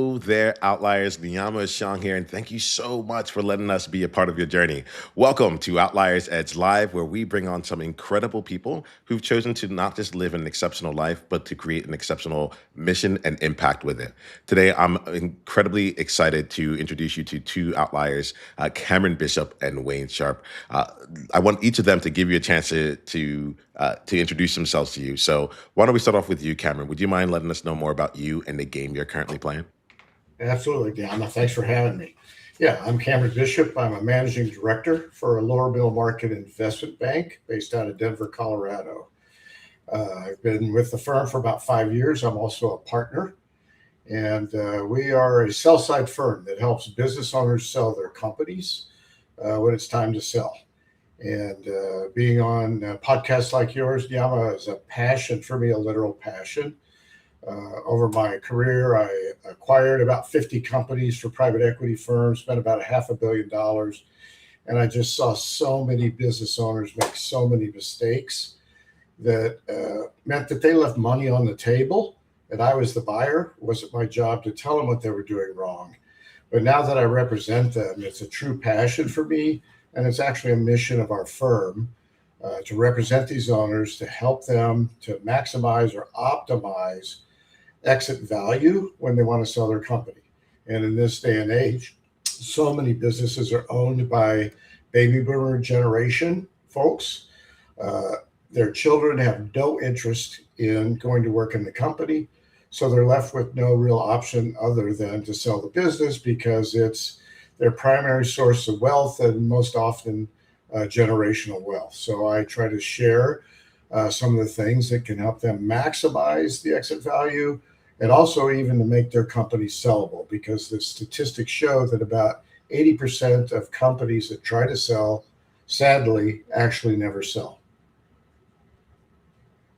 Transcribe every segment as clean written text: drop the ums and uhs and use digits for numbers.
There, Outliers. Niyama Shang here, and thank you so much for letting us be a part of your journey. Welcome to Outliers Edge Live, where we bring on some incredible people who've chosen to not just live an exceptional life, but to create an exceptional mission and impact with it. Today, I'm incredibly excited to introduce you to two outliers, Cameron Bishop and Wayne Sharp. I want each of them to give you a chance to introduce themselves to you. So, why don't we start off with you, Cameron? Would you mind letting us know more about you and the game you're currently playing? Absolutely, Deanna. Thanks for having me. Yeah, I'm Cameron Bishop. I'm a managing director for a lower middle market investment bank based out of Denver, Colorado. I've been with the firm for about 5 years. I'm also a partner, and we are a sell side firm that helps business owners sell their companies when it's time to sell. And being on podcasts like yours, Yama, is a passion for me, a literal passion. Over my career, I acquired about 50 companies for private equity firms, spent about a $500 million. And I just saw so many business owners make so many mistakes that meant that they left money on the table. And I was the buyer. It wasn't my job to tell them what they were doing wrong. But now that I represent them, it's a true passion for me. And it's actually a mission of our firm to represent these owners, to help them to maximize or optimize exit value when they want to sell their company. And in this day and age, so many businesses are owned by baby boomer generation folks. Uh, their children have no interest in going to work in the company. So they're left with no real option other than to sell the business because it's their primary source of wealth and most often generational wealth. So I try to share some of the things that can help them maximize the exit value and also even to make their company sellable because the statistics show that about 80% of companies that try to sell, sadly, actually never sell.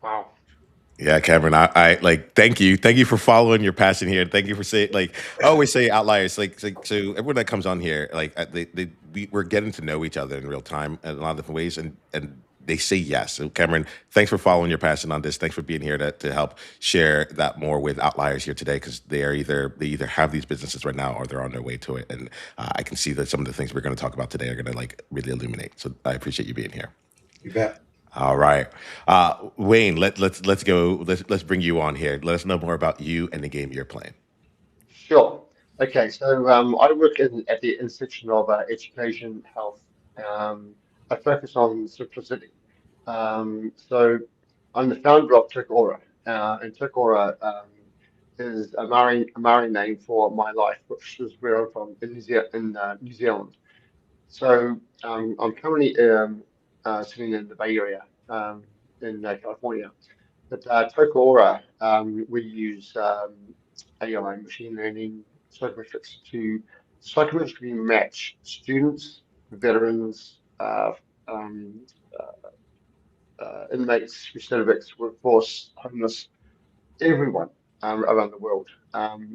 Wow. Yeah, Cameron, I like thank you for following your passion here. Thank you for saying like I always say outliers so everyone that comes on here we're getting to know each other in real time in a lot of different ways and they say yes. So Cameron, thanks for following your passion on this. Thanks for being here to help share that more with outliers here today because they either have these businesses right now or they're on their way to it. And I can see that some of the things we're going to talk about today are going to like really illuminate. So I appreciate you being here. You bet. All right, Wayne. Let's go. Let's bring you on here. Let us know more about you and the game you're playing. Sure. Okay, so I work at the intersection of education, health. Um, I focus on simplicity. So I'm the founder of Aura, and Aura is a Maori name for my life, which is where I'm from in New Zealand. So I'm currently sitting in the Bay Area in California. But Aura, we use AI, machine learning, psychometrics to psychometrically match students, veterans, um, inmates, recidivists, workforce, homeless, everyone around the world.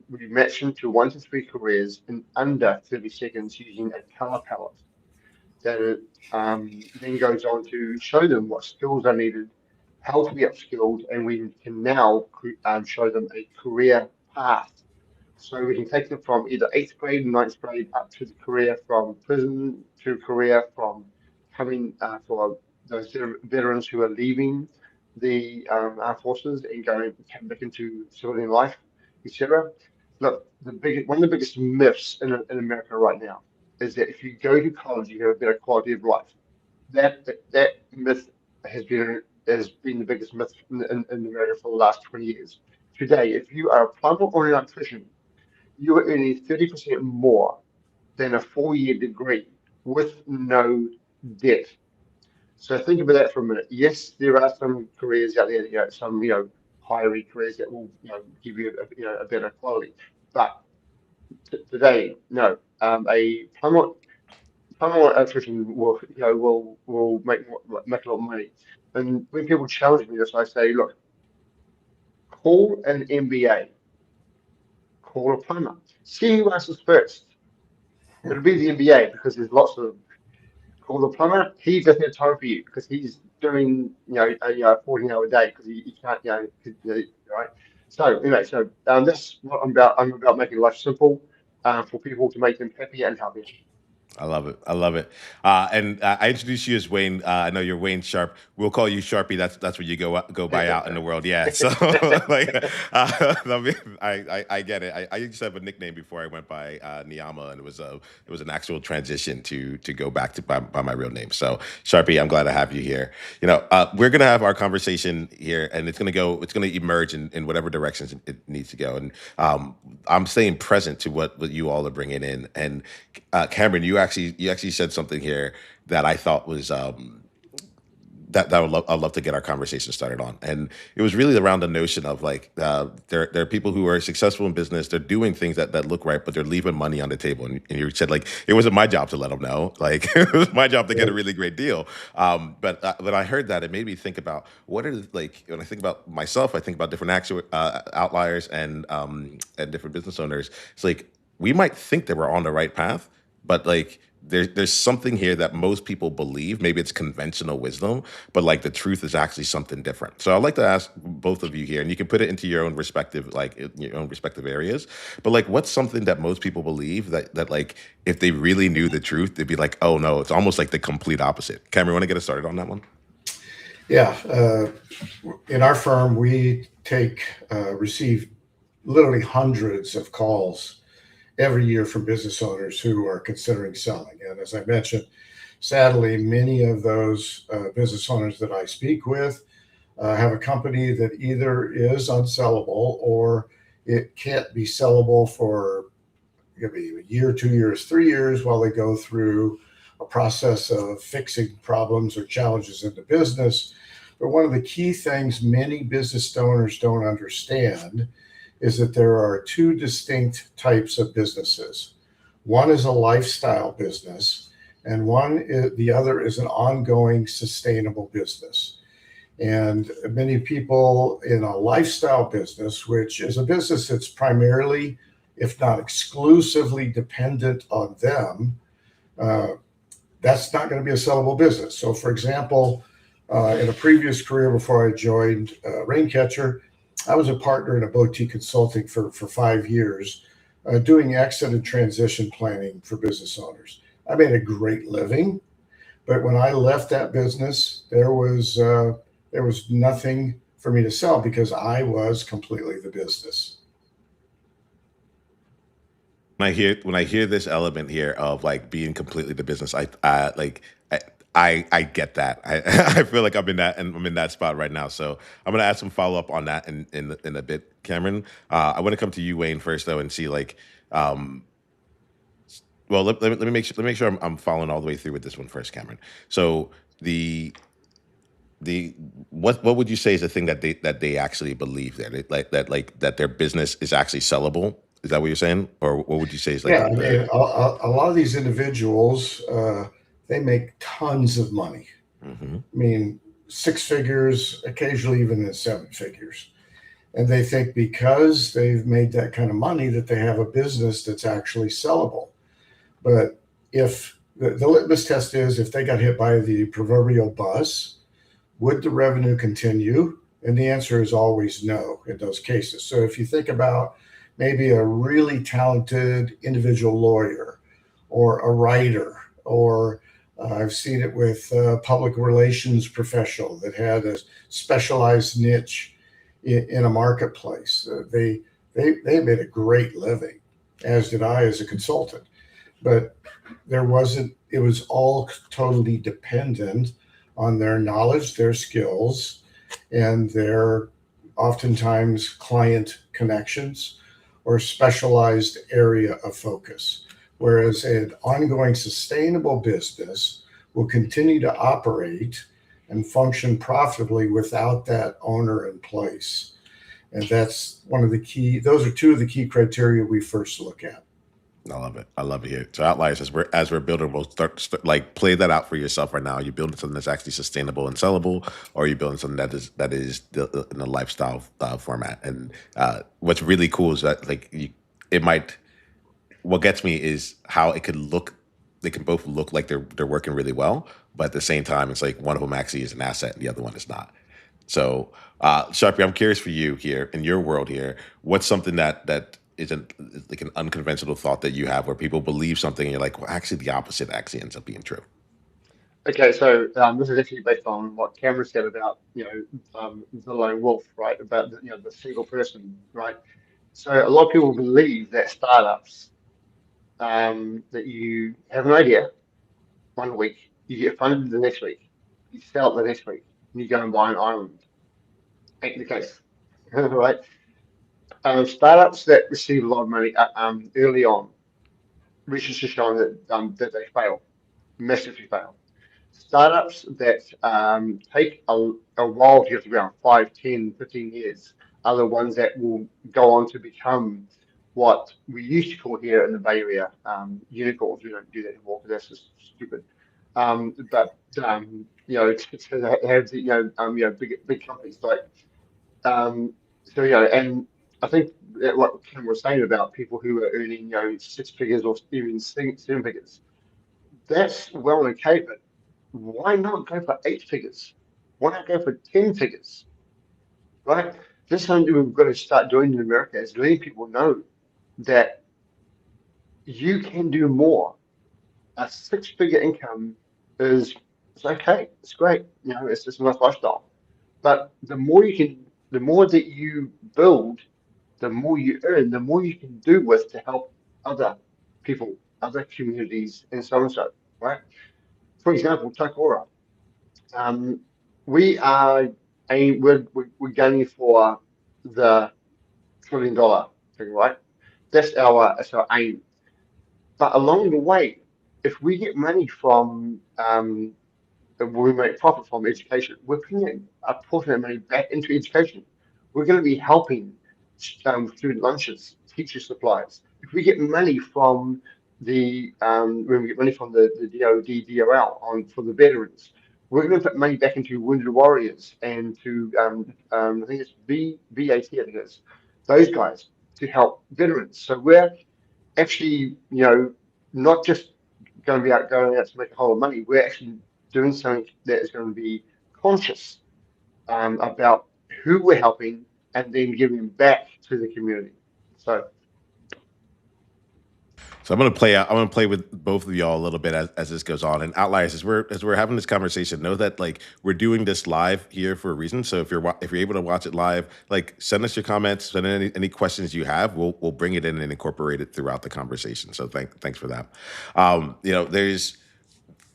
We match them to 1 to 3 careers in under 30 seconds using a color palette that then goes on to show them what skills are needed, how to be upskilled, and we can now show them a career path. So we can take them from either eighth grade, ninth grade, up to the career from prison to career from coming for those veterans who are leaving the armed forces and going back into civilian life, etc. Look, one of the biggest myths in America right now is that if you go to college, you have a better quality of life. That myth has been the biggest myth in America for the last 20 years. Today, if you are a plumber or an electrician, you are earning 30% more than a 4 year degree with no debt. So think about that for a minute. Yes, there are some careers out there, some higher careers that will give you a better quality. But today, no, a plumber or electrician will make a lot of money. And when people challenge me this, I say, look, call an MBA, call a plumber, see who answers first. It'll be the NBA because there's lots of call the plumber. He doesn't have time for you because he's doing a 14-hour day because he can't right. So anyway, that's what I'm about. I'm about making life simple for people to make them happier and healthier. I love it. I love it. And I introduced you as Wayne. I know you're Wayne Sharp. We'll call you Sharpie. That's what you go by out in the world. Yeah. So like, I mean, I get it. I used to have a nickname before I went by Niyama, and it was an actual transition to go back to by my real name. So Sharpie, I'm glad to have you here. We're gonna have our conversation here, and it's gonna emerge in whatever directions it needs to go. And I'm staying present to what you all are bringing in. And Cameron, you actually said something here that I thought was that I'd love to get our conversation started on, and it was really around the notion of like there are people who are successful in business, they're doing things that look right, but they're leaving money on the table, and you said like it wasn't my job to let them know, like it was my job to get a really great deal. But when I heard that, it made me think about what are like when I think about myself, I think about different outliers and different business owners. It's like we might think that we're on the right path, but like there's something here that most people believe. Maybe it's conventional wisdom, but like the truth is actually something different. So I'd like to ask both of you here, and you can put it into your own respective your own respective areas. But like, what's something that most people believe that like if they really knew the truth, they'd be like, oh no, it's almost like the complete opposite. Cameron, want to get us started on that one? Yeah. In our firm, we receive literally hundreds of calls every year from business owners who are considering selling. And as I mentioned, sadly, many of those business owners that I speak with have a company that either is unsellable or it can't be sellable for maybe a year, 2 years, 3 years while they go through a process of fixing problems or challenges in the business. But one of the key things many business owners don't understand is that there are two distinct types of businesses. One is a lifestyle business, and the other is an ongoing sustainable business. And many people in a lifestyle business, which is a business that's primarily, if not exclusively, dependent on them, that's not going to be a sellable business. So, for example, in a previous career before I joined Raincatcher, I was a partner in a boutique consulting for 5 years, doing exit and transition planning for business owners. I made a great living, but when I left that business, there was nothing for me to sell because I was completely the business. When I hear this element here of like being completely the business, I get that. I feel like I'm in that spot right now. So I'm gonna add some follow up on that in a bit, Cameron. I want to come to you, Wayne, first though, and see like, well, let me make sure I'm following all the way through with this one first, Cameron. So the the what would you say is the thing that they actually believe there, like that their business is actually sellable? Is that what you're saying, or what would you say is like Yeah, I mean, a lot of these individuals, they make tons of money. Mhm. I mean, six figures, occasionally even in seven figures. And they think because they've made that kind of money that they have a business that's actually sellable. But if the litmus test is if they got hit by the proverbial bus, would the revenue continue? And the answer is always no in those cases. So if you think about maybe a really talented individual lawyer or a writer, or I've seen it with a public relations professional that had a specialized niche in a marketplace. They made a great living, as did I as a consultant. But it was all totally dependent on their knowledge, their skills, and their oftentimes client connections or specialized area of focus. Whereas an ongoing sustainable business will continue to operate and function profitably without that owner in place. And those are two of the key criteria we first look at. I love it. I love it here. So outliers, as we're building, we'll start like play that out for yourself right now. You're building something that's actually sustainable and sellable, or you're building something that is in a lifestyle format. And what's really cool is that like it might. What gets me is how it could look. They can both look like they're working really well, but at the same time, it's like one of them actually is an asset and the other one is not. So, Sharpie, I'm curious for you here in your world here. What's something that isn't like an unconventional thought that you have where people believe something and you're like, well, actually, the opposite actually ends up being true. Okay, so this is actually based on what Cameron said about, the lone wolf, right? About the single person, right? So a lot of people believe that startups, that you have an idea one week, you get funded the next week, you sell it the next week, and you go and buy an island. Ain't the case, right? Startups that receive a lot of money early on, research has shown that they fail, massively fail. Startups that take a while to get to ground, 5, 10, 15 years, are the ones that will go on to become what we used to call here in the Bay Area unicorns. We don't do that anymore because that's just stupid. But to have big companies like and I think that what Ken was saying about people who are earning 6 figures or even 7 figures, that's well and okay, but why not go for 8 figures? Why not go for 10 figures? Right? This is something we've got to start doing in America is letting people know that you can do more. A 6 figure income is it's okay. It's great. It's just a nice lifestyle. But the more that you build, the more you earn, the more you can do with to help other people, other communities, and so and so. Right? For example, Takora. Um, we are we're gunning for the $1 trillion thing, right? That's our aim. But along the way, if we get money from we make profit from education, we're putting a portion of money back into education. We're going to be helping student lunches, teacher supplies. If we get money from when we get money from the DoD, DOL on for the veterans, we're going to put money back into Wounded Warriors and to I think it's VAT, I think it's those guys to help veterans. So we're actually, not just going to be going out to make a whole lot of money. We're actually doing something that is going to be conscious about who we're helping and then giving back to the community. So, So I'm gonna play out. I'm gonna play with both of y'all a little bit as this goes on. And outliers, as we're having this conversation, know that like we're doing this live here for a reason. So if you're able to watch it live, like send us your comments, send in any questions you have. We'll bring it in and incorporate it throughout the conversation. So thanks for that. There's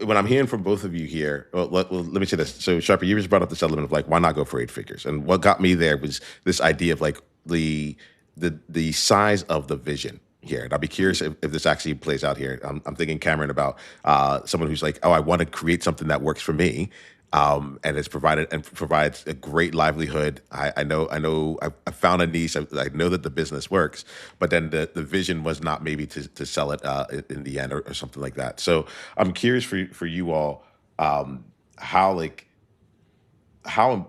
what I'm hearing from both of you here. Let me say this. So Sharpie, you just brought up this element of like, why not go for 8 figures? And what got me there was this idea of like the size of the vision here. And I'll be curious if this actually plays out here. I'm thinking Cameron about someone who's like, oh, I want to create something that works for me. And it's provided and provides a great livelihood. I found a niche. I know that the business works, but then the vision was not maybe to sell it in the end or something like that. So I'm curious for you all, how like how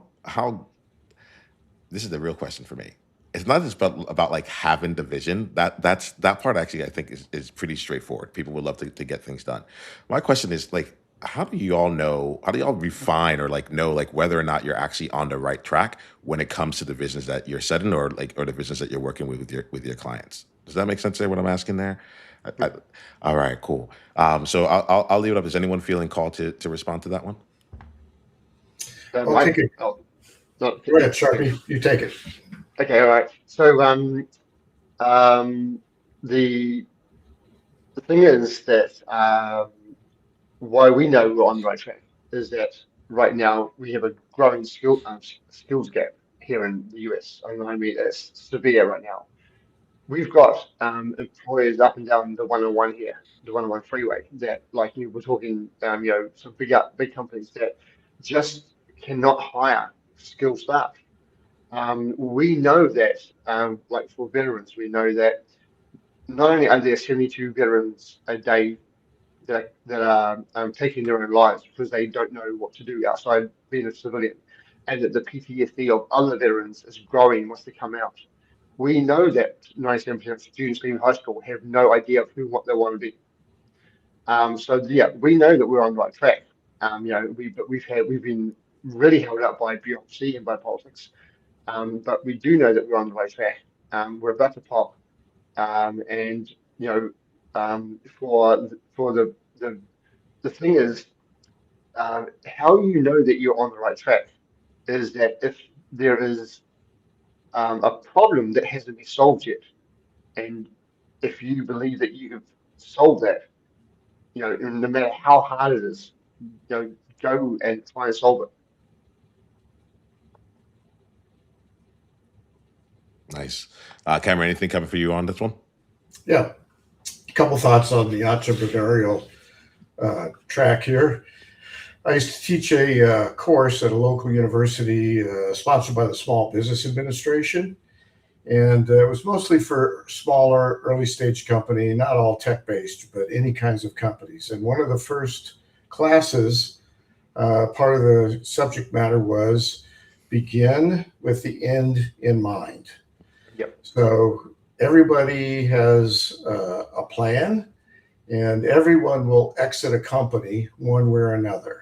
this is the real question for me. It's not just about like having the vision. That part actually I think is pretty straightforward. People would love to get things done. My question is like, how do you all know? How do y'all refine or like know like whether or not you're actually on the right track when it comes to the visions that you're setting or the business that you're working with your clients? Does that make sense? There, what I'm asking there. I, I, all right, cool. So I'll leave it up. Is anyone feeling called to respond to that one? I'll take Mike, it. oh, no, Go ahead, Sharpie. You take it. okay, all right. So, um, the the thing is that why we know we're on the right track is that right now we have a growing skills gap here in the US. I mean, it's severe right now. We've got employers up and down the 101 here, the 101 freeway, that like you were talking, some big companies that just cannot hire skilled staff. We know that, like for veterans, we know that not only are there 72 veterans a day that are taking their own lives because they don't know what to do outside being a civilian, and that the PTSD of other veterans is growing once they come out. We know that 97% of students leaving high school have no idea of what they want to be. So yeah, we know that we're on the right track. But we've been really held up by bureaucracy and by politics. But we do know that we're on the right track. We're about to pop, and the thing is, how you know that you're on the right track is that if there is a problem that hasn't been solved yet, and if you believe that you have solved that, no matter how hard it is, go and try and solve it. Nice. Cameron, anything coming for you on this one? Yeah, a couple thoughts on the entrepreneurial track here. I used to teach a course at a local university sponsored by the Small Business Administration. And it was mostly for smaller, early stage company, not all tech based, but any kinds of companies. And one of the first classes, part of the subject matter was begin with the end in mind. Yep. So everybody has a plan, and everyone will exit a company one way or another.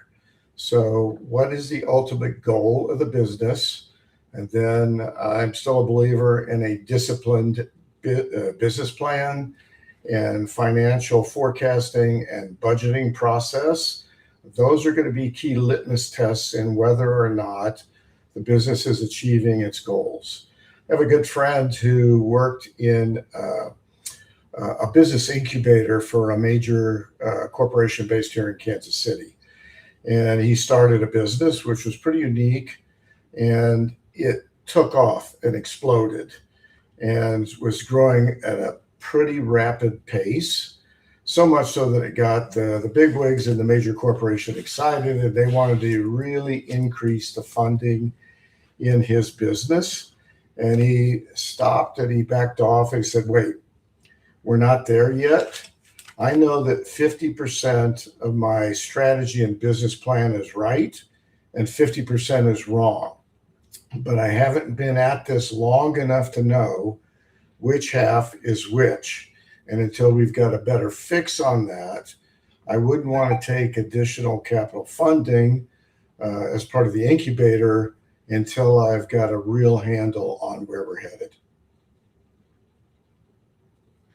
So, what is the ultimate goal of the business? And then I'm still a believer in a disciplined business plan and financial forecasting and budgeting process. Those are going to be key litmus tests in whether or not the business is achieving its goals. I have a good friend who worked in a business incubator for a major corporation based here in Kansas City. And he started a business which was pretty unique, and it took off and exploded and was growing at a pretty rapid pace. So much so that it got the bigwigs in the major corporation excited, and they wanted to really increase the funding in his business. And he stopped and he backed off and he said, wait, we're not there yet. I know that 50% of my strategy and business plan is right and 50% is wrong. But I haven't been at this long enough to know which half is which. And until we've got a better fix on that, I wouldn't want to take additional capital funding as part of the incubator until I've got a real handle on where we're headed.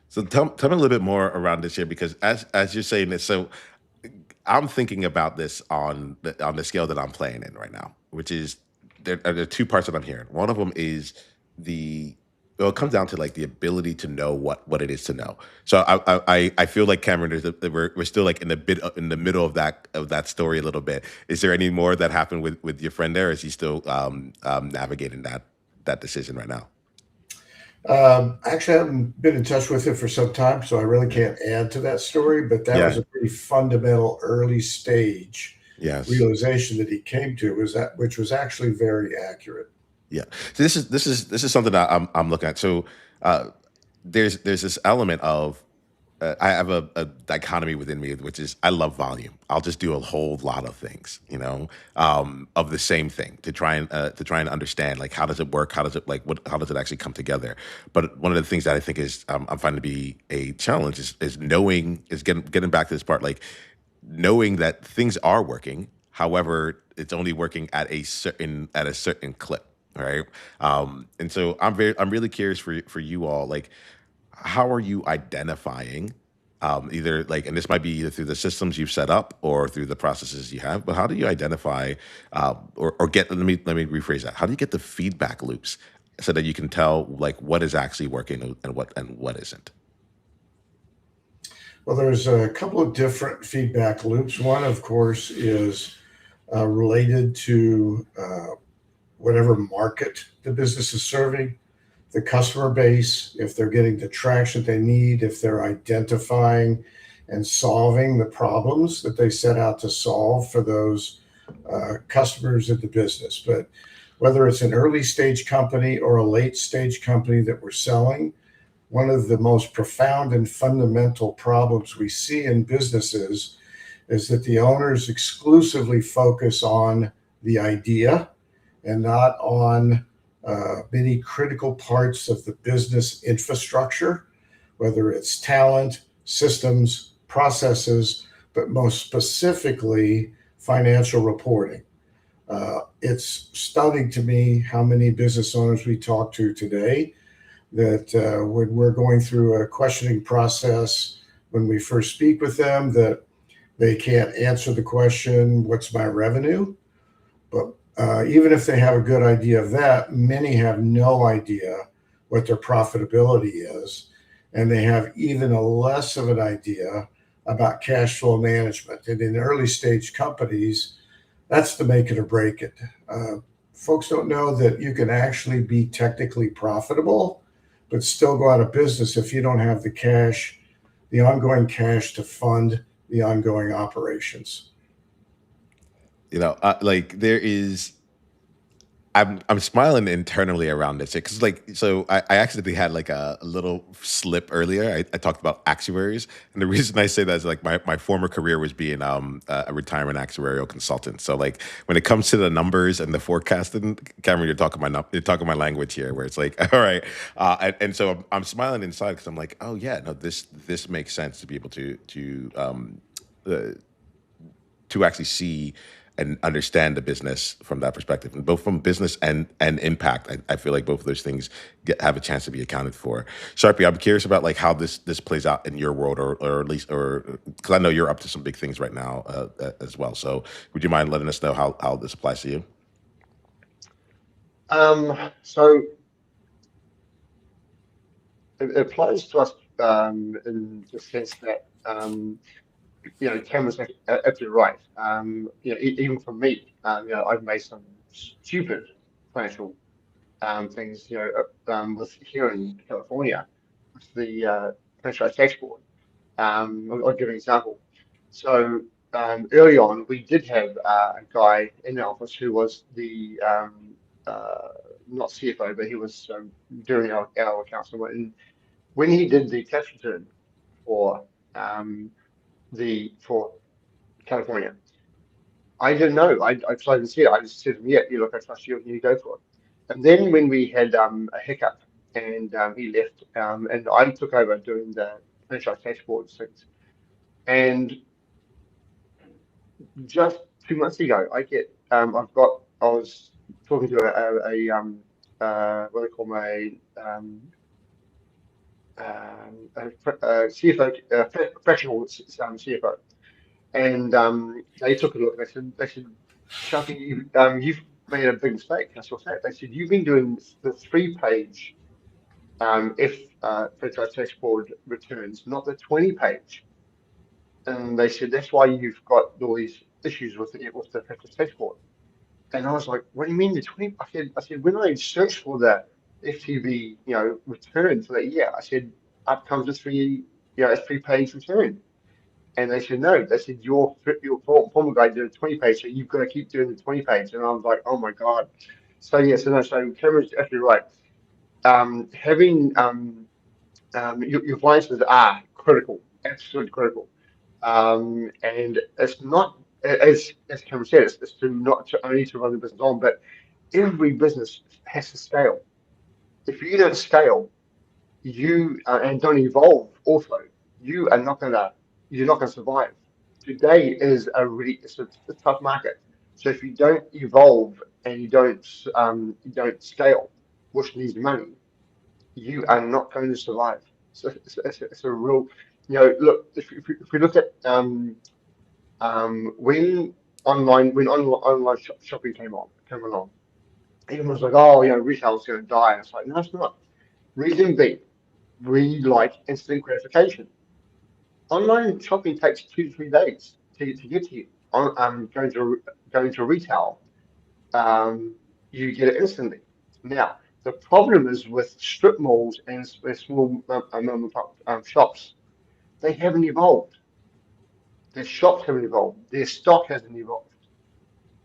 So tell me a little bit more around this here, because as you're saying this, so I'm thinking about this on the scale that I'm playing in right now, which is there are two parts that I'm hearing. One of them is it comes down to like the ability to know what it is to know. So I feel like Cameron, we're still like in the middle of that story a little bit. Is there any more that happened with your friend there? Or is he still navigating that decision right now? Actually, I haven't been in touch with him for some time, so I really can't add to that story. But that was a pretty fundamental early stage realization that he came to, which was actually very accurate. Yeah. So this is something that I'm looking at. So there's this element of I have a dichotomy within me, which is I love volume. I'll just do a whole lot of things, of the same thing to try and understand, like, how does it work? How does it how does it actually come together? But one of the things that I think is I'm finding to be a challenge is getting back to this part, like knowing that things are working. However, it's only working at a certain clip, right? And so I'm really curious for you all, like, how are you identifying either like, and this might be either through the systems you've set up or through the processes you have, but how do you identify or get, let me rephrase that. How do you get the feedback loops so that you can tell like what is actually working and what isn't? Well, there's a couple of different feedback loops. One, of course, is related to whatever market the business is serving, the customer base, if they're getting the traction they need, if they're identifying and solving the problems that they set out to solve for those customers of the business. But whether it's an early stage company or a late stage company that we're selling, one of the most profound and fundamental problems we see in businesses is that the owners exclusively focus on the idea and not on many critical parts of the business infrastructure, whether it's talent, systems, processes, but most specifically financial reporting. It's stunning to me how many business owners we talk to today that when we're going through a questioning process, when we first speak with them, that they can't answer the question, what's my revenue? But even if they have a good idea of that, many have no idea what their profitability is. And they have even a less of an idea about cash flow management. And in early stage companies, that's the make it or break it. Uh, Folks don't know that you can actually be technically profitable, but still go out of business if you don't have the cash, the ongoing cash to fund the ongoing operations. Like there is I'm smiling internally around this because I accidentally had like a little slip earlier. I talked about actuaries, and the reason I say that is like my former career was being a retirement actuarial consultant. So like when it comes to the numbers and the forecasting, Cameron, you're talking my language here, where it's like all right, and so I'm smiling inside because I'm like, oh yeah, no, this makes sense to be able uh, to actually see and understand the business from that perspective, and both from business and impact. I feel like both of those things have a chance to be accounted for. Sharpie, I'm curious about like how this plays out in your world, or at least, or because I know you're up to some big things right now as well. So would you mind letting us know how this applies to you? So it applies to us in the sense that Cameron's absolutely right. Even for me, I've made some stupid financial things, with here in California, with the franchise tax board. I'll give an example. So early on, we did have a guy in the office who was the uh, not CFO, but he was doing our accounts. And when he did the tax return for for California, I didn't know. I didn't see it. I just said to him, yeah, you look, I trust you, and you go for it. And then when we had a hiccup and he left, and I took over doing the franchise tax board things. And just 2 months ago, I was talking to what they call my CFO, fractional CFO, and they took a look. They said, Sharpie, you've made a big mistake. I said, what's that? They said you've been doing the 3-page F franchise tax board returns, not the 20-page. And they said that's why you've got all these issues with the franchise tax board. And I was like, what do you mean the 20? I said, when I searched for the FTV, return for that year, I said, up comes a 3-page return. And they said, no, they said, your former guy did a 20-page, so you've got to keep doing the 20-page. And I was like, oh my God. So, yeah, so no, so Cameron's actually right. Having your finances are critical, absolutely critical. And it's not, as Cameron said, it's to not to only to run the business on, but every business has to scale. If you don't scale, you and don't evolve also, you are not gonna you're not gonna survive. Today is it's a tough market. So if you don't evolve and you don't scale, which needs money, you are not going to survive. So it's a real, look, if we look at when online shopping came along, everyone was like, oh, retail's going to die. And it's like, no, it's not. Reason being, we like instant gratification. Online shopping takes 2 to 3 days to get to you. Going to retail, you get it instantly. Now, the problem is with strip malls and small mom and pop shops, they haven't evolved. Their shops haven't evolved. Their stock hasn't evolved.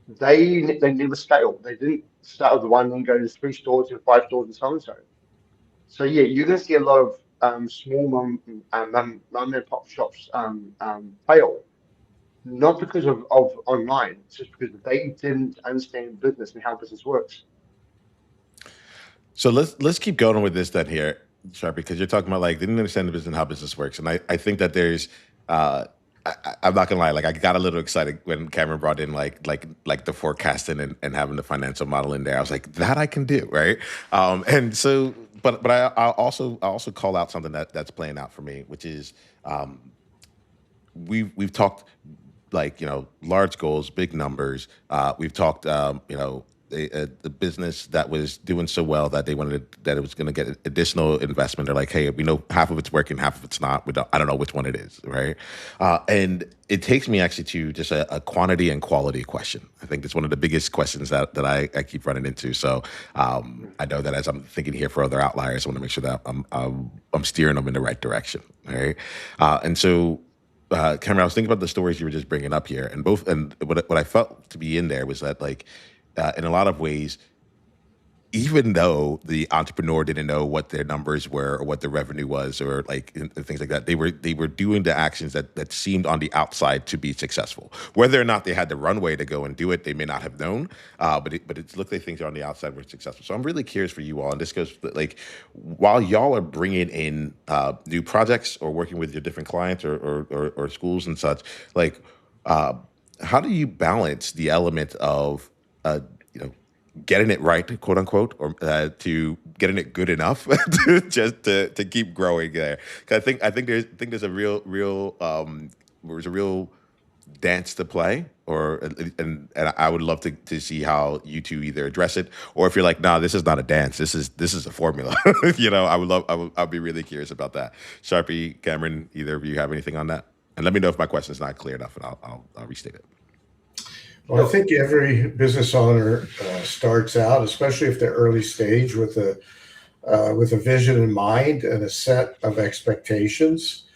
They never scaled. They didn't start with one and go to 3 stores and 5 stores and so on and so. So yeah, you're going to see a lot of small mum and pop shops fail, not because of online, it's just because they didn't understand business and how business works. So let's keep going with this then here, Sharpie, because you're talking about like they didn't understand the business and how business works, and I think that there's I'm not gonna lie. Like I got a little excited when Cameron brought in like the forecasting and having the financial model in there. I was like, that I can do, right? And so, but I also call out something that's playing out for me, which is um, we've talked like large goals, big numbers. We've talked the business that was doing so well that they wanted that it was going to get additional investment. They're like, hey, we know half of it's working, half of it's not. I don't know which one it is, right? And it takes me actually to just a quantity and quality question. I think it's one of the biggest questions that I keep running into. So I know that as I'm thinking here for other outliers, I want to make sure that I'm steering them in the right direction, right? And so Cameron, I was thinking about the stories you were just bringing up here, and what I felt to be in there was that like in a lot of ways, even though the entrepreneur didn't know what their numbers were or what the revenue was or like and things like that, they were doing the actions that seemed on the outside to be successful. Whether or not they had the runway to go and do it, they may not have known. But it looked like things on the outside were successful. So I'm really curious for you all, and this goes like while y'all are bringing in new projects or working with your different clients or schools and such, like uh, how do you balance the element of uh, you know getting it right, quote unquote, or to getting it good enough to keep growing there. 'Cause I think there's a real dance to play, and I would love to see how you two either address it, or if you're like, nah, this is not a dance, this is a formula. I'd be really curious about that. Sharpie, Cameron, either of you have anything on that? And let me know if my question is not clear enough, and I'll restate it. Well, I think every business owner starts out, especially if they're early stage, with a vision in mind and a set of expectations.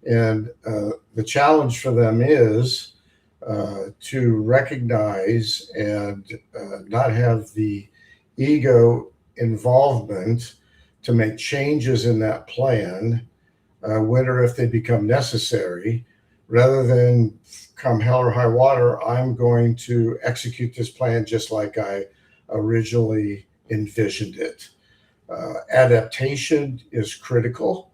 And the challenge for them is to recognize and not have the ego involvement to make changes in that plan when or if they become necessary, rather than come hell or high water, I'm going to execute this plan just like I originally envisioned it. Adaptation is critical.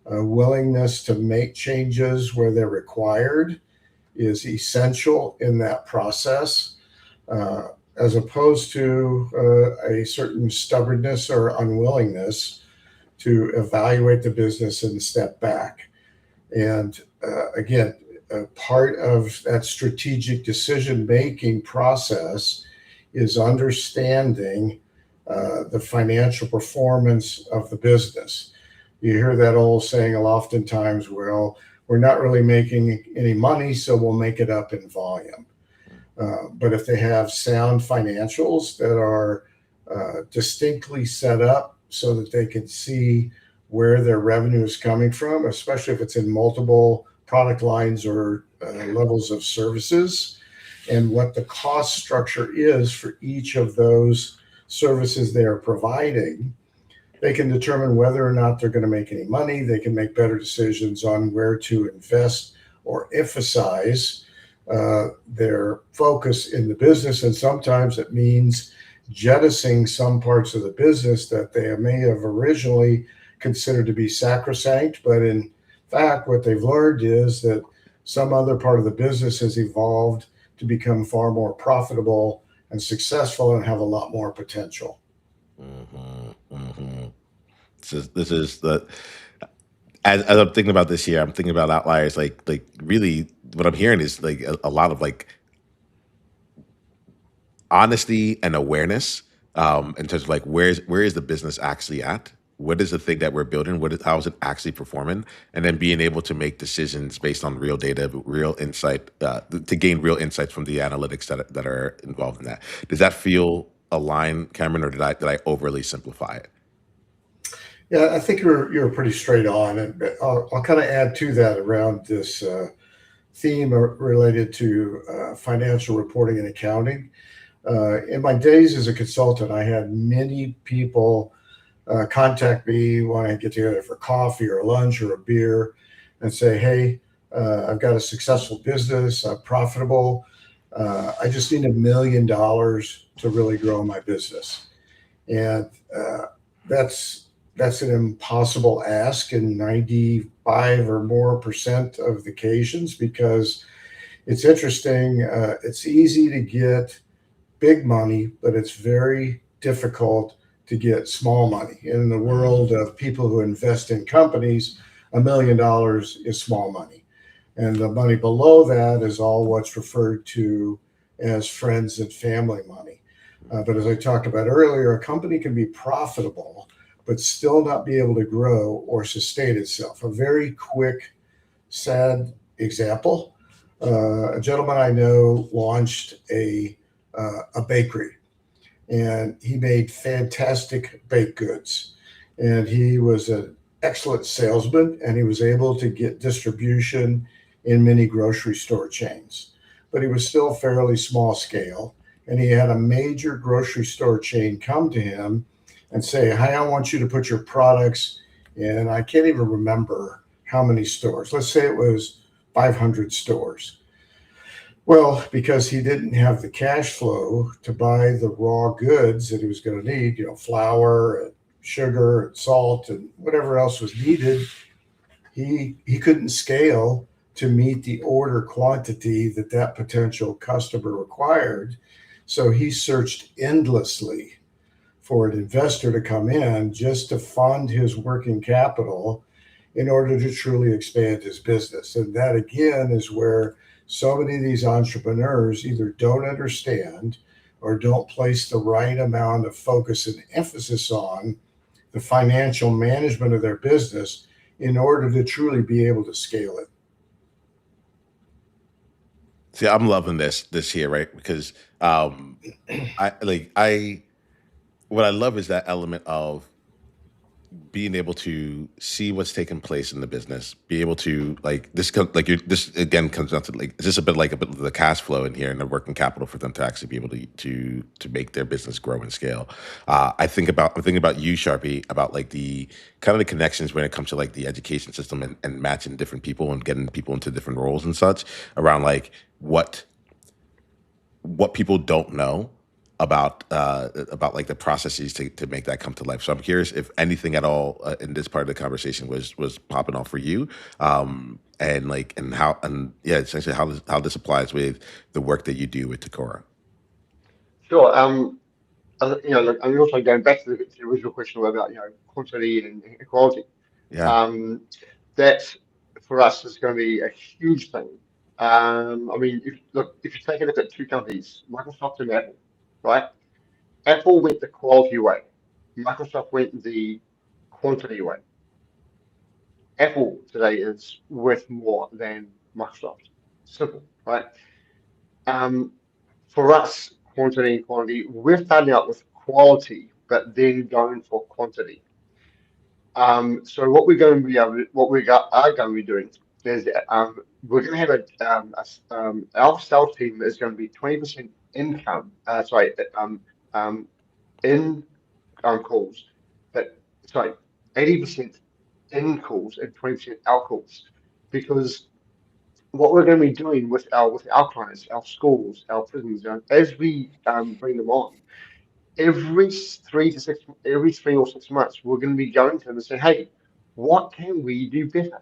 Willingness to make changes where they're required is essential in that process, as opposed to a certain stubbornness or unwillingness to evaluate the business and step back. And again, part of that strategic decision making process is understanding the financial performance of the business. You hear that old saying oftentimes, well, we're not really making any money, so we'll make it up in volume. But if they have sound financials that are distinctly set up so that they can see where their revenue is coming from, especially if it's in multiple product lines or levels of services, and what the cost structure is for each of those services they are providing, they can determine whether or not they're going to make any money. They can make better decisions on where to invest or emphasize their focus in the business. And sometimes it means jettisoning some parts of the business that they may have originally considered to be sacrosanct, but in fact, what they've learned is that some other part of the business has evolved to become far more profitable and successful and have a lot more potential. Mm-hmm, mm-hmm. This is the as I'm thinking about this year, I'm thinking about outliers. Like really, what I'm hearing is like a lot of like honesty and awareness in terms of like where is the business actually at? What is the thing that we're building? How is it actually performing? And then being able to make decisions based on real data, real insight, to gain real insights from the analytics that are involved in that. Does that feel aligned, Cameron, or did I overly simplify it? Yeah, I think you're pretty straight on, and I'll kind of add to that around this theme related to financial reporting and accounting. In my days as a consultant, I had many people contact me, want to get together for coffee or lunch or a beer, and say, "Hey, I've got a successful business, I'm profitable. I just need $1 million to really grow my business." And that's an impossible ask in 5 or more percent of the occasions because it's interesting. It's easy to get big money, but it's very difficult to get small money. In the world of people who invest in companies, $1 million is small money. And the money below that is all what's referred to as friends and family money. But as I talked about earlier, a company can be profitable, but still not be able to grow or sustain itself. A very quick, sad example. A gentleman I know launched a bakery, and he made fantastic baked goods. And he was an excellent salesman, and he was able to get distribution in many grocery store chains. But he was still fairly small scale. And he had a major grocery store chain come to him and say, "Hey, I want you to put your products in," I can't even remember how many stores. Let's say it was 500 stores. Well, because he didn't have the cash flow to buy the raw goods that he was going to need, flour and sugar and salt and whatever else was needed, he couldn't scale to meet the order quantity that potential customer required. So he searched endlessly for an investor to come in just to fund his working capital in order to truly expand his business. And that again is where so many of these entrepreneurs either don't understand or don't place the right amount of focus and emphasis on the financial management of their business in order to truly be able to scale it. See, I'm loving this here, right? Because I what I love is that element of being able to see what's taking place in the business, be able to this again comes down to is this a bit of the cash flow in here and the working capital for them to actually be able to make their business grow and scale. I'm thinking about you, Sharpie, about like the kind of the connections when it comes to like the education system and matching different people and getting people into different roles and such around like what people don't know about like the processes to make that come to life. So I'm curious if anything at all in this part of the conversation was popping off for you, and how and yeah, essentially how this applies with the work that you do with Takora. Sure. Look, I'm also going back to the original question about, quantity and equality. Yeah, Um, that for us is going to be a huge thing. I mean, if you take a look at two companies, Microsoft and Apple, right? Apple went the quality way. Microsoft went the quantity way. Apple today is worth more than Microsoft. Simple, right? Um, for us, quantity and quality, we're starting out with quality, but then going for quantity. So what we're going to be able, what we got, are going to be doing is we're going to have our sales team is going to be 20% income, um, in calls, but sorry, 80% in calls and 20% out calls, because what we're going to be doing with our clients, our schools, our prisons, as we bring them on, every 3 or 6 months, we're going to be going to them and say, hey, what can we do better?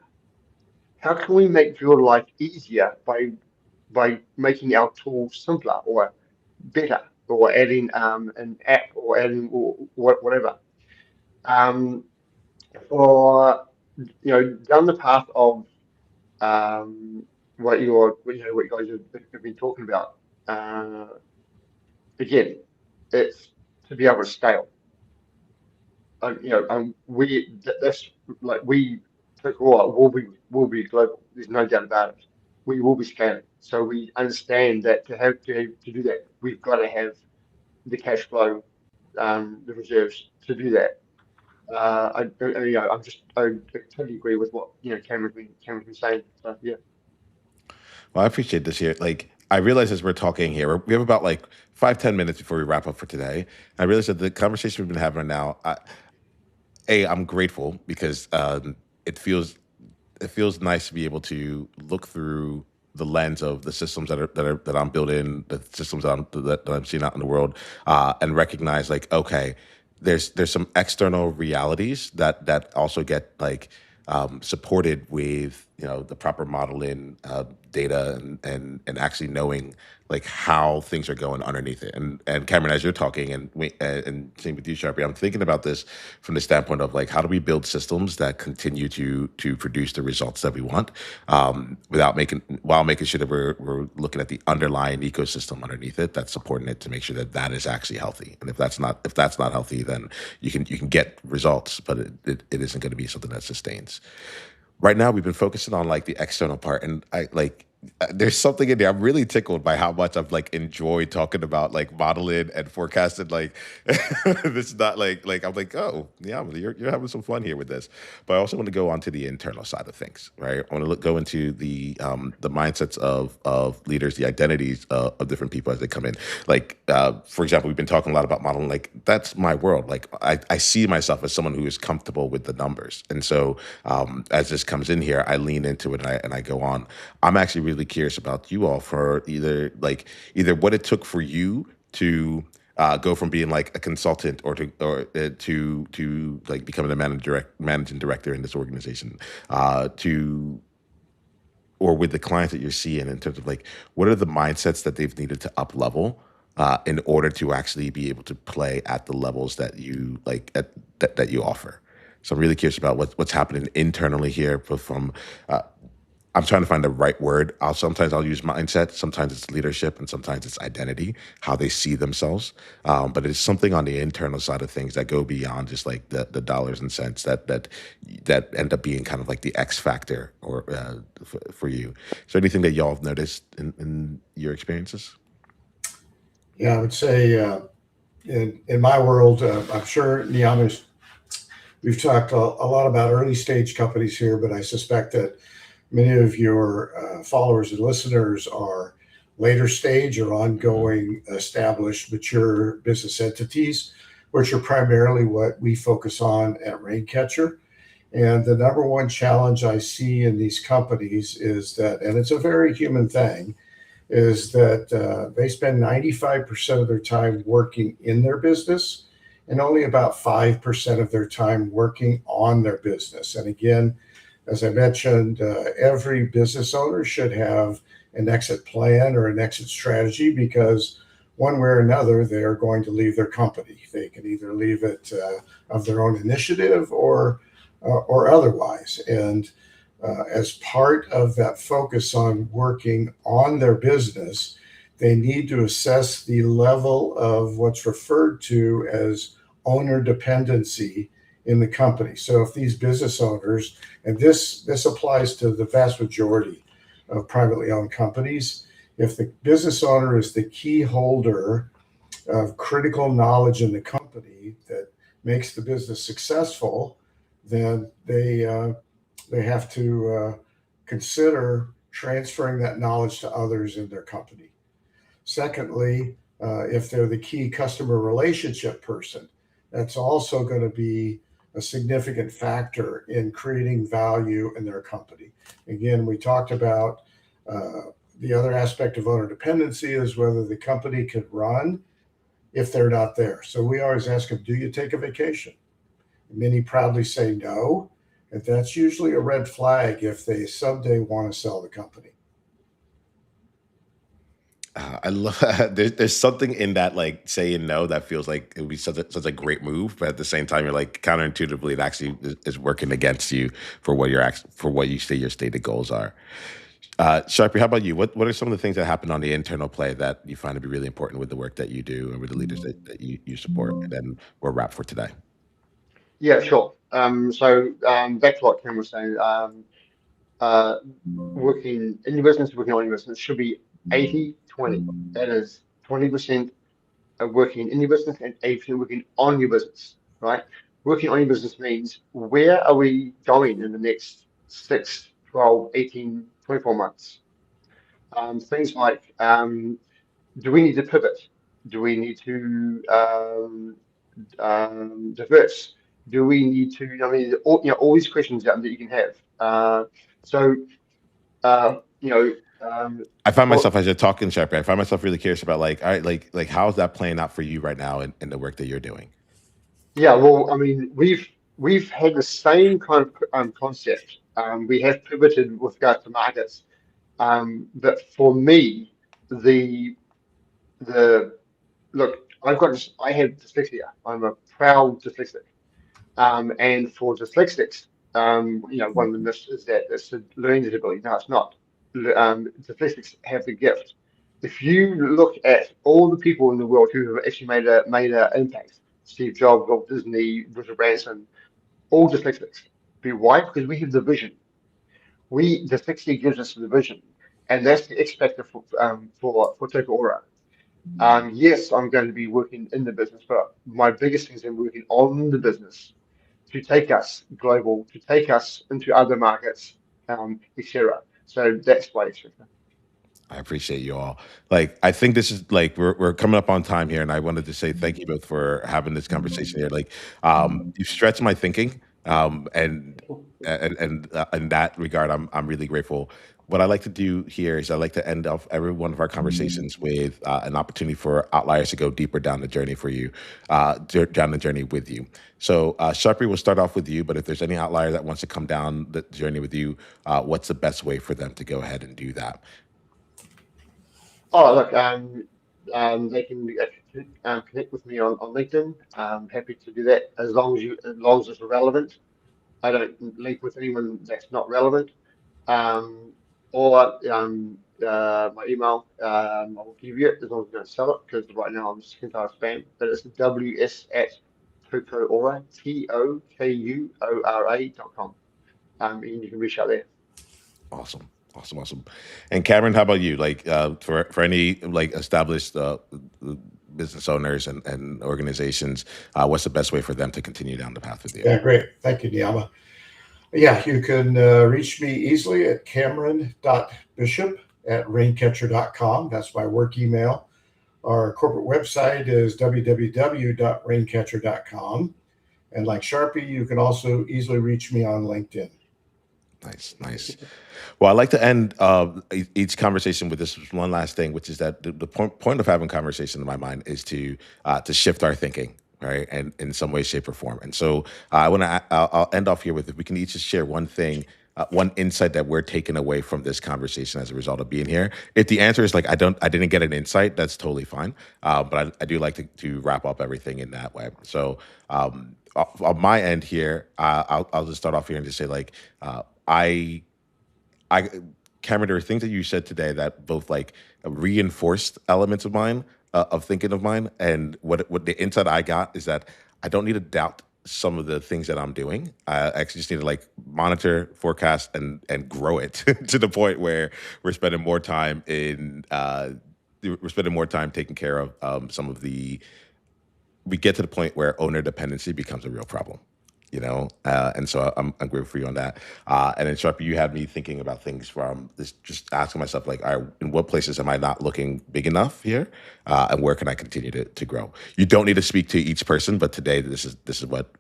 How can we make your life easier by making our tools simpler or better, or adding an app, or adding or whatever. Um, or down the path of what you guys have been talking about. Again, it's to be able to scale. That's like we take all will be global. There's no doubt about it. We will be scaling. So we understand that to do that, we've got to have the cash flow, the reserves to do that. I totally agree with what Cameron's been saying. So yeah. well, I appreciate this here. Like, I realize as we're talking here, we have about like 5-10 minutes before we wrap up for today. I realize that the conversation we've been having right now, I'm grateful because it feels it feels nice to be able to look through the lens of the systems that I'm building, the systems that I'm seeing out in the world, and recognize like, okay, there's some external realities that also get like supported with the proper modeling, data, and actually knowing like how things are going underneath it. And Cameron, as you're talking, and same with you, Sharpie, I'm thinking about this from the standpoint of like how do we build systems that continue to produce the results that we want, without making sure that we're looking at the underlying ecosystem underneath it that's supporting it to make sure that that is actually healthy. And if that's not healthy, then you can get results, but it isn't going to be something that sustains. Right now we've been focusing on like the external part, and I like there's something in there. I'm really tickled by how much I've like enjoyed talking about like modeling and forecasting. Like this is not like I'm like, oh yeah, well, you're having some fun here with this. But I also want to go on to the internal side of things, right? I want to go into the mindsets of leaders, the identities of different people as they come in. Like for example, we've been talking a lot about modeling. Like that's my world. Like I see myself as someone who is comfortable with the numbers, and so as this comes in here, I lean into it and I go on. I'm actually really curious about you all for either what it took for you to go from being like a consultant or to like becoming a managing director in this organization, to or with the clients that you're seeing in terms of like what are the mindsets that they've needed to up level in order to actually be able to play at the levels that you like that you offer. So I'm really curious about what's happening internally here from uh, I'm trying to find the right word. Sometimes I'll use mindset, sometimes it's leadership, and sometimes it's identity, how they see themselves. But it's something on the internal side of things that go beyond just like the dollars and cents that end up being kind of like the X factor or for you. Is there anything that y'all have noticed in your experiences? Yeah, I would say in my world, I'm sure Niama's, we've talked a lot about early stage companies here, but I suspect that many of your followers and listeners are later stage or ongoing, established, mature business entities, which are primarily what we focus on at Raincatcher. And the number one challenge I see in these companies is that, and it's a very human thing, is that they spend 95% of their time working in their business and only about 5% of their time working on their business. And again, as I mentioned, every business owner should have an exit plan or an exit strategy because one way or another, they are going to leave their company. They can either leave it of their own initiative or otherwise. And as part of that focus on working on their business, they need to assess the level of what's referred to as owner dependency in the company. So if these business owners, and this applies to the vast majority of privately owned companies, if the business owner is the key holder of critical knowledge in the company that makes the business successful, then they have to consider transferring that knowledge to others in their company. Secondly, if they're the key customer relationship person, that's also going to be a significant factor in creating value in their company. Again, we talked about the other aspect of owner dependency is whether the company could run if they're not there. So we always ask them, do you take a vacation? Many proudly say no. And that's usually a red flag if they someday want to sell the company. I love there's something in that like saying no that feels like it would be such a great move, but at the same time you're like counterintuitively it actually is working against you for for what you say your stated goals are. Sharpie, how about you? What are some of the things that happen on the internal play that you find to be really important with the work that you do and with the leaders that you support? And then we're wrap for today. Yeah, sure. Back to what Ken was saying. Uh, Working in your business, working on your business should be 80-20. That is 20% working in your business and 80% working on your business, right? Working on your business means where are we going in the next 6, 12, 18, 24 months? Things like do we need to pivot? Do we need to diverse? Do we need to, I mean, all these questions that you can have. So, uh, you know, um, I find for, myself as you're talking, Sharpie, I find myself really curious about like, all right, like how is that playing out for you right now in the work that you're doing? yeah, well, I mean, we've had the same kind of concept. We have pivoted with regard to markets. But for me, the the look, I have dyslexia. I'm a proud dyslexic. And for dyslexics, one of the myths is that it's a learning disability. No, it's not. Dyslexics have the gift. If you look at all the people in the world who have actually made an impact, Steve Jobs, Walt Disney, Richard Branson, all dyslexics. Why? Because we have the vision. Dyslexia gives us the vision, and that's the X factor for Toka Ora. Yes, I'm going to be working in the business, but my biggest thing is I'm working on the business to take us global, to take us into other markets, etc. So that's why it's different. I appreciate you all. Like, I think this is like we're coming up on time here, and I wanted to say thank you both for having this conversation here. Like, you've stretched my thinking, and in that regard, I'm really grateful. What I like to do here is I like to end off every one of our conversations with an opportunity for outliers to go deeper down the journey for you, down the journey with you. So, Sharpie, we'll start off with you. But if there's any outlier that wants to come down the journey with you, what's the best way for them to go ahead and do that? Oh, look, they can connect with me on LinkedIn. I'm happy to do that as long as it's relevant. I don't link with anyone that's not relevant. Um, or my email, I will give you it as long as you don't sell it, because right now I'm sick and tired of spam. But it's ws at tokoora, tokuora.com. And you can reach out there. Awesome. Awesome. Awesome. And Cameron, how about you? Like, for any like established business owners and organizations, what's the best way for them to continue down the path with you? Yeah, great. Thank you, Niyama. Yeah, you can reach me easily at cameron.bishop@raincatcher.com. That's my work email. Our corporate website is www.raincatcher.com. And like Sharpie, you can also easily reach me on LinkedIn. Nice, nice. Well, I like to end each conversation with this one last thing, which is that the point of having conversation in my mind is to shift our thinking, right, and in some way, shape, or form. And so I want to I'll end off here with if we can each just share one thing. One insight that we're taking away from this conversation as a result of being here. If the answer is like I didn't get an insight, that's totally fine. But I do like to wrap up everything in that way. So on my end here, I'll just start off here and just say like I I Cameron, there are things that you said today that both like reinforced elements of mine, of thinking of mine, and what the insight I got is that I don't need to doubt some of the things that I'm doing. I actually just need to like monitor, forecast, and grow it to the point where we're spending more time in we're spending more time taking care of some of the we get to the point where owner dependency becomes a real problem, and so I'm grateful for you on that. And then Sharpie, you had me thinking about things from this, just asking myself like, all right, in what places am I not looking big enough here, and where can I continue to grow? You don't need to speak to each person, but today this is what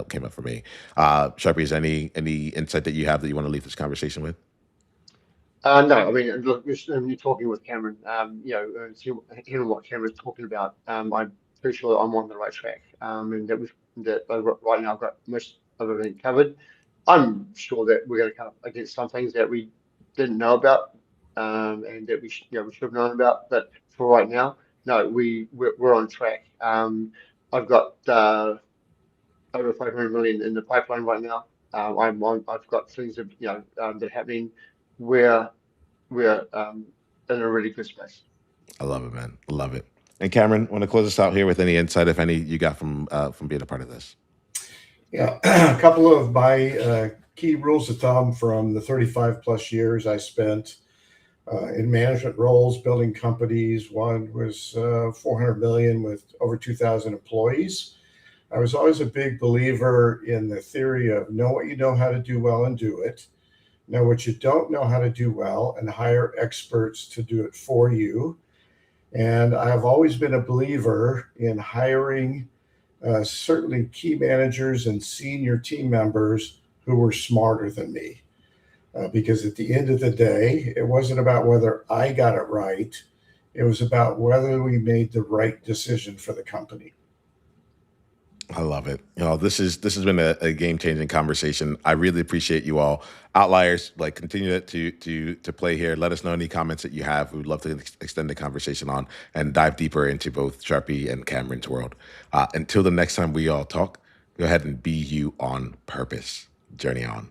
came up for me. Sharpie, is any insight that you have that you want to leave this conversation with? No, I mean, look, you're talking with Cameron, hearing what Cameron's talking about, I'm pretty sure I'm on the right track. And right now I've got most of everything covered. I'm sure that we're going to come up against some things that we didn't know about, and that we should have known about. But for right now, no, we're on track. I've got over 500 million in the pipeline right now. I've got things that are happening where we're in a really good space. I love it, man. Love it. And Cameron, want to close us out here with any insight, if any, you got from being a part of this? Yeah, a couple of my key rules of thumb from the 35 plus years I spent in management roles, building companies. One was 400 million with over 2,000 employees. I was always a big believer in the theory of know what you know how to do well and do it. Know what you don't know how to do well and hire experts to do it for you. And I've always been a believer in hiring certainly key managers and senior team members who were smarter than me. Because at the end of the day, it wasn't about whether I got it right. It was about whether we made the right decision for the company. I love it. This has been a game changing conversation. I really appreciate you all. Outliers, like continue to play here. Let us know any comments that you have. We would love to extend the conversation on and dive deeper into both Sharpie and Cameron's world. Until the next time we all talk, go ahead and be you on purpose. Journey on.